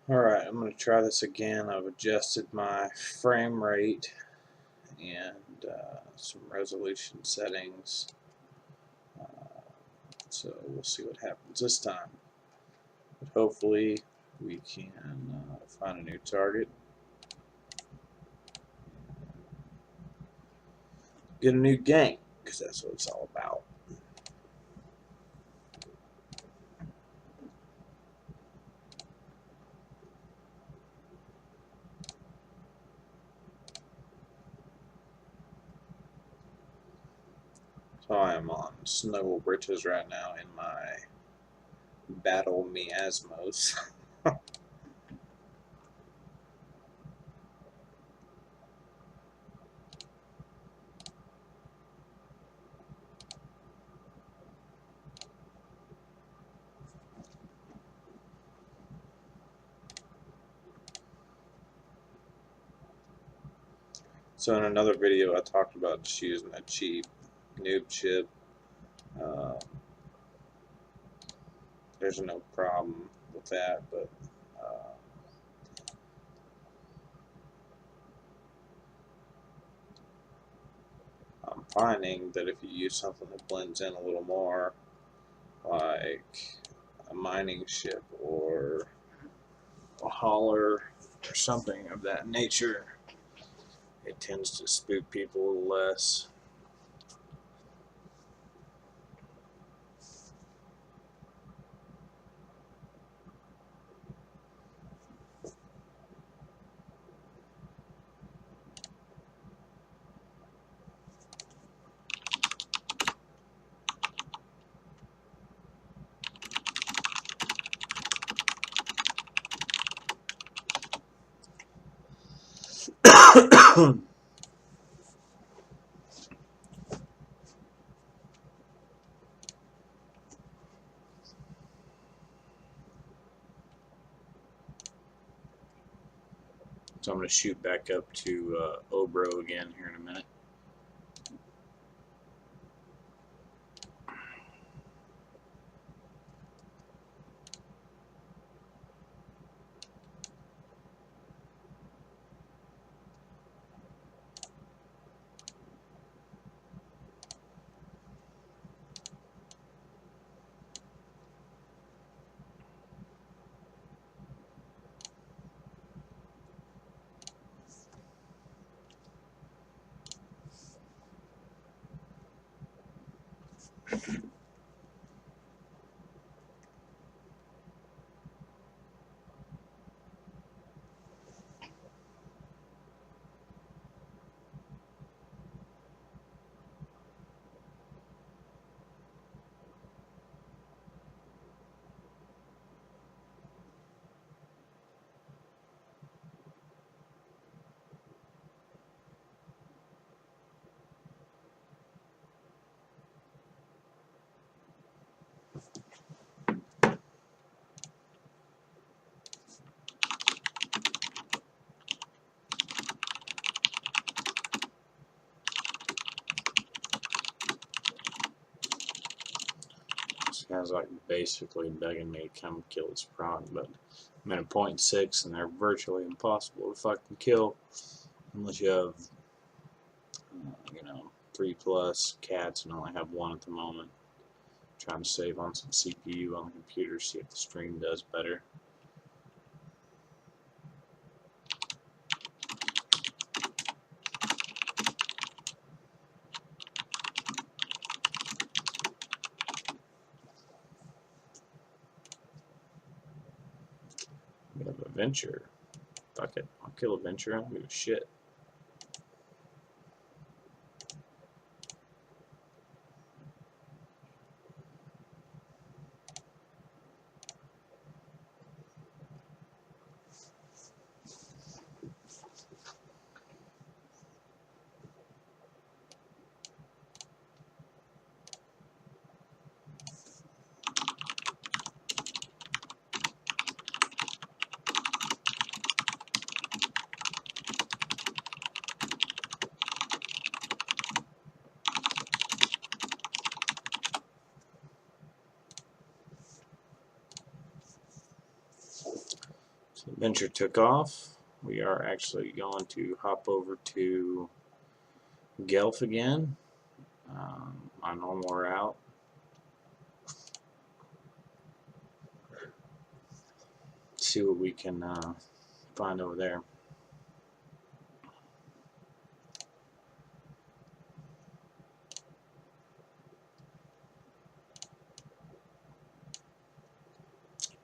Alright, I'm going to try this again. I've adjusted my frame rate and some resolution settings. So we'll see what happens this time. But hopefully we can find a new target. Get a new gank, because that's what it's all about. So I am on Snuggle Britches right now in my Battle Miasmos. So in another video I talked about just using a cheap noob chip. There's no problem with that, but I'm finding that if you use something that blends in a little more, like a mining ship or a hauler or something of that nature, it tends to spook people a little less. So I'm going to shoot back up to Obro again here in a minute. This guy's like basically begging me to come kill his prawn, but I'm at a 0.6 and they're virtually impossible to fucking kill unless you have, 3+ cats and only have one at the moment. I'm trying to save on some CPU on the computer, see if the stream does better. We have a venture. Fuck it, I'll kill a venture. I don't give a shit. Venture took off. We are actually going to hop over to Gelf again. My normal route. See what we can find over there.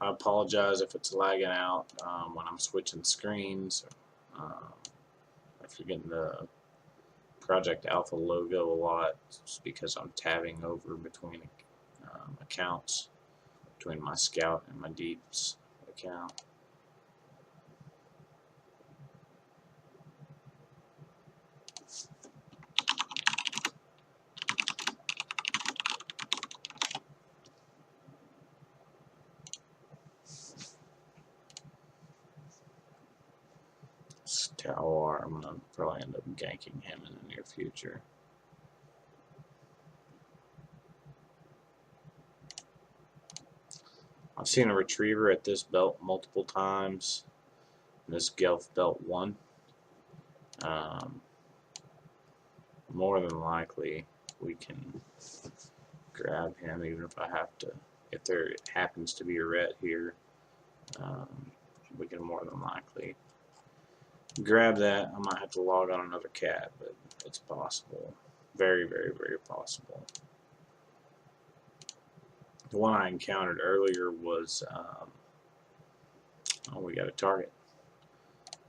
I apologize if it's lagging out when I'm switching screens. If you're getting the Project Alpha logo a lot, it's because I'm tabbing over between accounts, between my Scout and my Deeps account. Tower, I'm going to probably end up ganking him in the near future. I've seen a retriever at this belt multiple times. This Gelf belt 1. More than likely we can grab him, even if I have to. If there happens to be a ret here, we can more than likely grab that. I might have to log on another cat, but it's possible. Very, very, very possible. The one I encountered earlier was, oh, we got a target.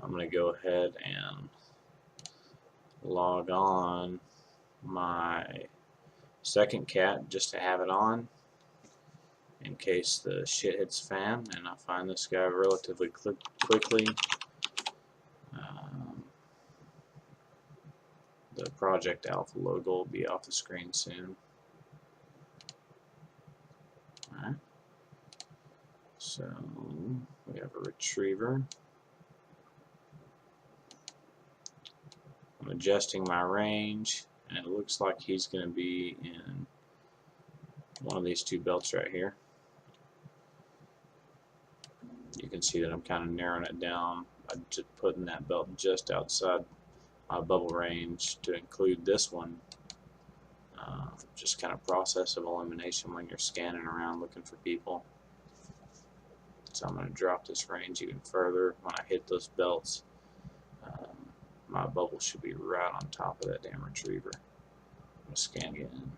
I'm going to go ahead and log on my second cat just to have it on in case the shit hits fan and I find this guy relatively quickly. The Project Alpha logo will be off the screen soon. Alright. So we have a retriever. I'm adjusting my range, and it looks like he's going to be in one of these 2 belts right here. You can see that I'm kind of narrowing it down. I'm just putting that belt just outside my bubble range to include this one. Just kind of process of elimination when you're scanning around looking for people. So I'm going to drop this range even further. When I hit those belts, my bubble should be right on top of that damn retriever. I'm going to scan again.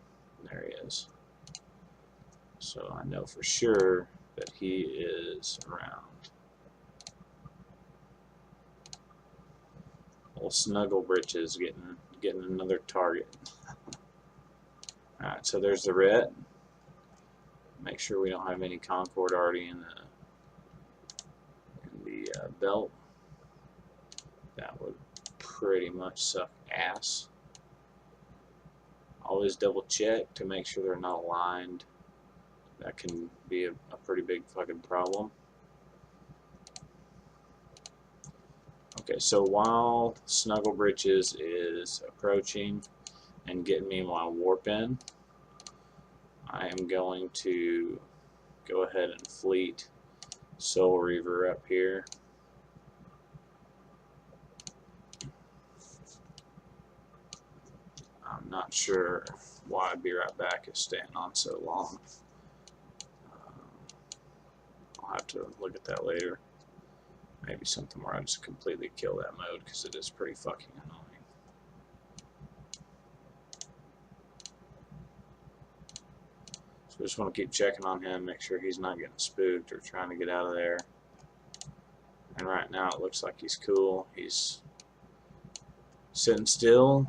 There he is. So I know for sure that he is around. Old Snuggle Britches getting another target. Alright, so there's the red. Make sure we don't have any Concord already in the belt. That would pretty much suck ass. Always double check to make sure they're not aligned. That can be a pretty big fucking problem. Okay, so while Snuggle Britches is approaching and getting me my warp in, I am going to go ahead and fleet Soul Reaver up here. I'm not sure why Be Right Back is staying on so long. I'll have to look at that later. Maybe something where I just completely kill that mode because it is pretty fucking annoying. So I just want to keep checking on him, make sure he's not getting spooked or trying to get out of there. And right now it looks like he's cool. He's sitting still.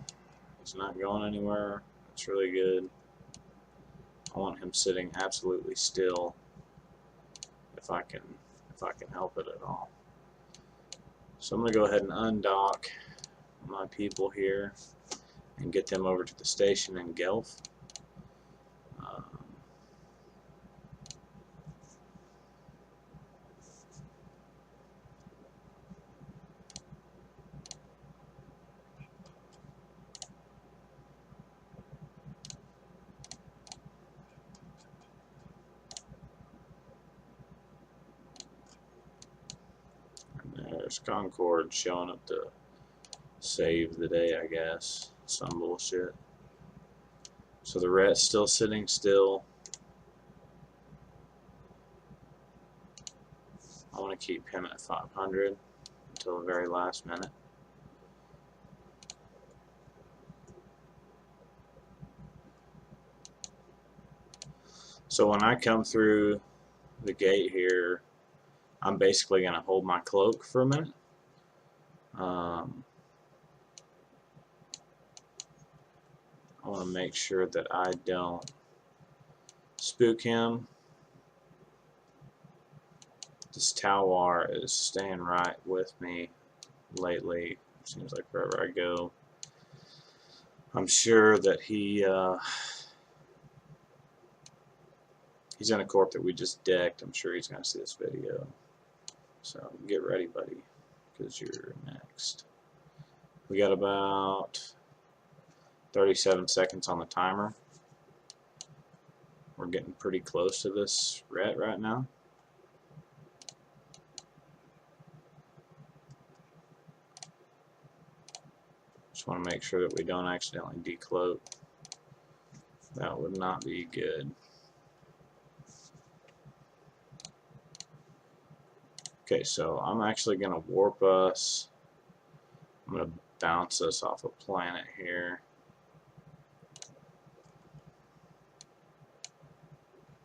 He's not going anywhere. That's really good. I want him sitting absolutely still if I can help it at all. So I'm going to go ahead and undock my people here and get them over to the station in Gelf. There's Concord showing up to save the day, I guess. Some bullshit. So the ret's still sitting still. I want to keep him at 500 until the very last minute. So when I come through the gate here, I'm basically going to hold my cloak for a minute. I want to make sure that I don't spook him. This Talwar is staying right with me lately. Seems like wherever I go, I'm sure that he's in a corp that we just decked. I'm sure he's going to see this video. So get ready, buddy, because you're next. We got about 37 seconds on the timer. We're getting pretty close to this ret right now. Just want to make sure that we don't accidentally decloak. That would not be good. Okay, so I'm actually going to warp us. I'm going to bounce us off a planet here.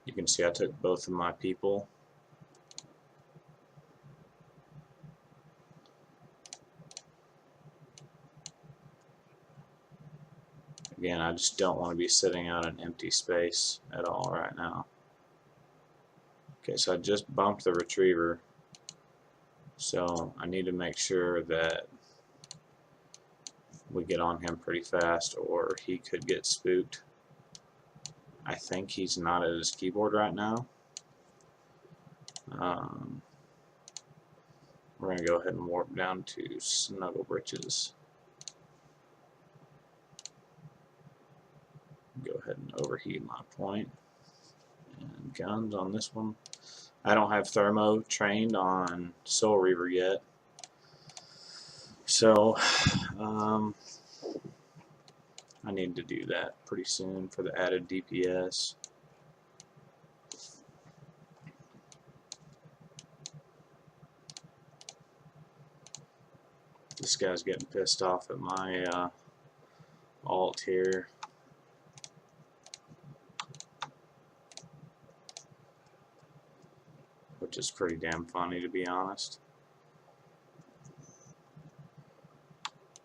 You can see I took both of my people. Again, I just don't want to be sitting out in empty space at all right now. Okay, so I just bumped the retriever. So I need to make sure that we get on him pretty fast or he could get spooked. I think he's not at his keyboard right now. We're going to go ahead and warp down to Snuggle Britches. Go ahead and overheat my point. And guns on this one. I don't have Thermo trained on Soul Reaver yet. So, I need to do that pretty soon for the added DPS. This guy's getting pissed off at my alt here. Which is pretty damn funny, to be honest.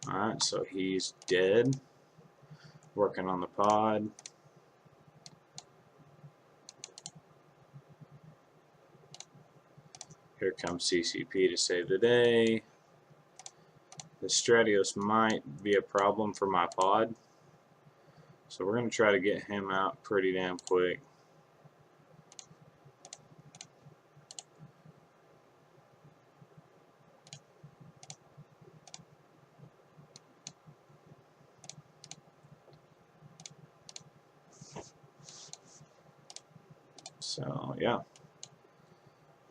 Alright, so he's dead. Working on the pod. Here comes CCP to save the day. The Stratios might be a problem for my pod. So we're going to try to get him out pretty damn quick. So yeah,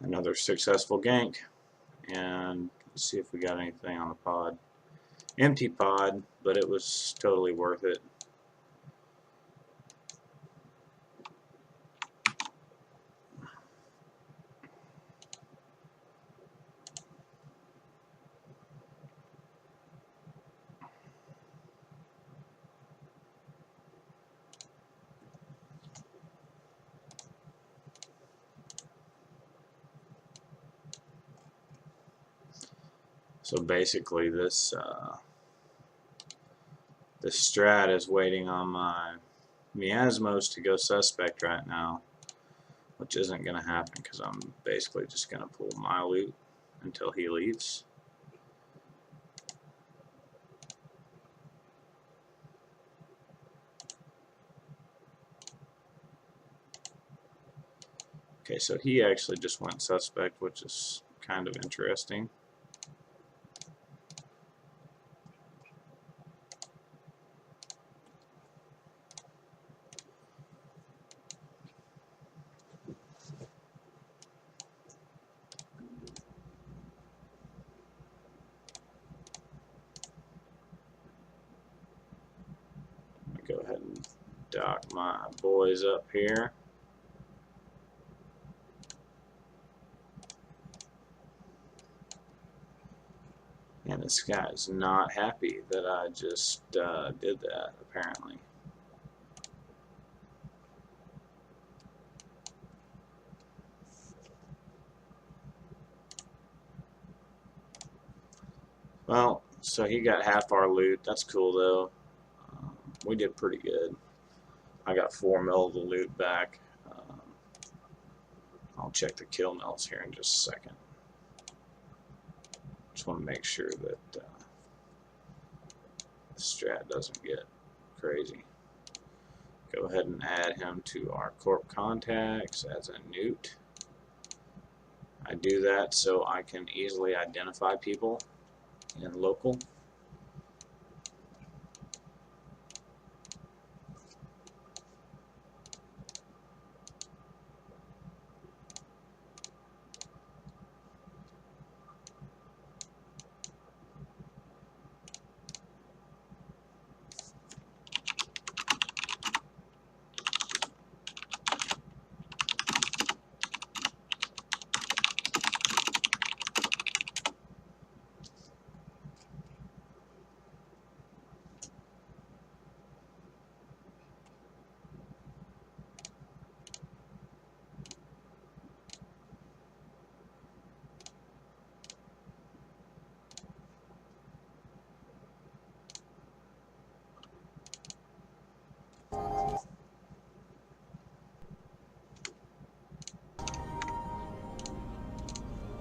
another successful gank, and let's see if we got anything on the pod. Empty pod, but it was totally worth it. So basically this this strat is waiting on my miasmos to go suspect right now, which isn't going to happen because I'm basically just going to pull my loot until he leaves. Okay, so he actually just went suspect, which is kind of interesting. Stock my boys up here. And this guy's not happy that I just did that, apparently. Well, so he got half our loot. That's cool, though. We did pretty good. I got 4 mil of the loot back. I'll check the kill mills here in just a second. Just want to make sure that the strat doesn't get crazy. Go ahead and add him to our corp contacts as a newt. I do that so I can easily identify people in local.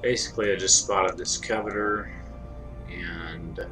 Basically, I just spotted this coveter, and